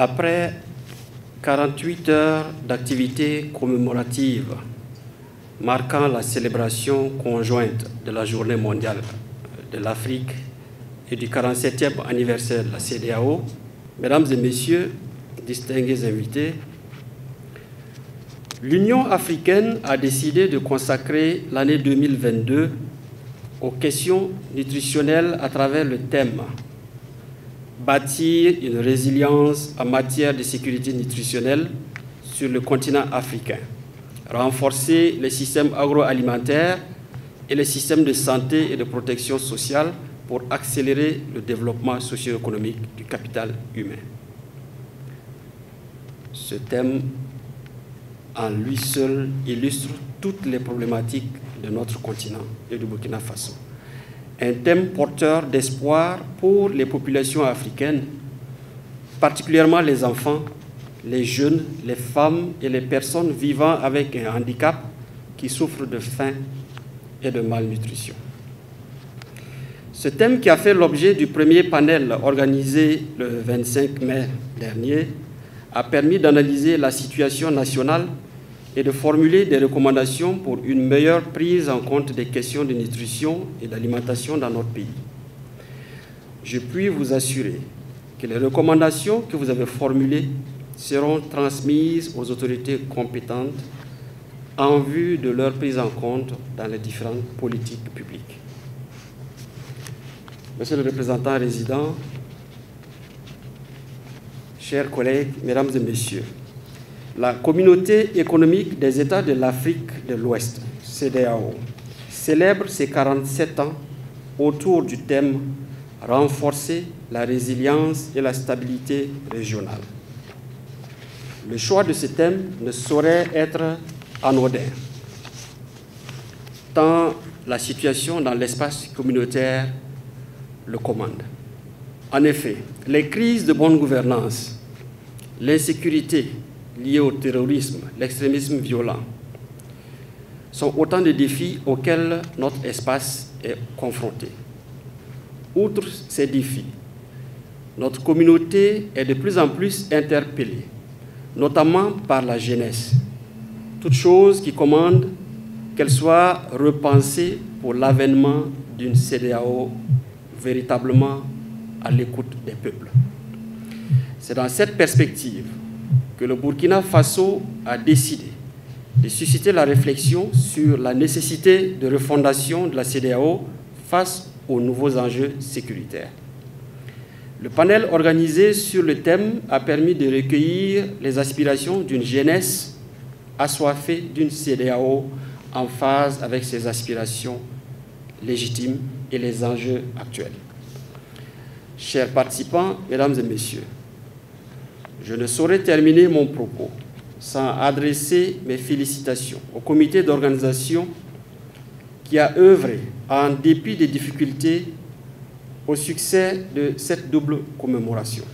Après 48 heures d'activités commémoratives marquant la célébration conjointe de la Journée mondiale de l'Afrique et du 47e anniversaire de la CEDEAO, mesdames et messieurs, distingués invités, l'Union africaine a décidé de consacrer l'année 2022 aux questions nutritionnelles à travers le thème « Bâtir une résilience en matière de sécurité nutritionnelle sur le continent africain, renforcer les systèmes agroalimentaires et les systèmes de santé et de protection sociale pour accélérer le développement socio-économique du capital humain ». Ce thème, en lui seul, illustre toutes les problématiques de notre continent et du Burkina Faso. Un thème porteur d'espoir pour les populations africaines, particulièrement les enfants, les jeunes, les femmes et les personnes vivant avec un handicap qui souffrent de faim et de malnutrition. Ce thème, qui a fait l'objet du premier panel organisé le 25 mai dernier, a permis d'analyser la situation nationale et de formuler des recommandations pour une meilleure prise en compte des questions de nutrition et d'alimentation dans notre pays. Je puis vous assurer que les recommandations que vous avez formulées seront transmises aux autorités compétentes en vue de leur prise en compte dans les différentes politiques publiques. Monsieur le représentant résident, chers collègues, mesdames et messieurs, la Communauté économique des États de l'Afrique de l'Ouest, CEDEAO, célèbre ses 47 ans autour du thème « Renforcer la résilience et la stabilité régionale ». Le choix de ce thème ne saurait être anodin, tant la situation dans l'espace communautaire le commande. En effet, les crises de bonne gouvernance, l'insécurité liée au terrorisme, l'extrémisme violent, sont autant de défis auxquels notre espace est confronté. Outre ces défis, notre communauté est de plus en plus interpellée, notamment par la jeunesse, toute chose qui commande qu'elle soit repensée pour l'avènement d'une CEDEAO véritablement à l'écoute des peuples. C'est dans cette perspective que le Burkina Faso a décidé de susciter la réflexion sur la nécessité de refondation de la CEDEAO face aux nouveaux enjeux sécuritaires. Le panel organisé sur le thème a permis de recueillir les aspirations d'une jeunesse assoiffée d'une CEDEAO en phase avec ses aspirations légitimes et les enjeux actuels. Chers participants, mesdames et messieurs, je ne saurais terminer mon propos sans adresser mes félicitations au comité d'organisation qui a œuvré, en dépit des difficultés, au succès de cette double commémoration.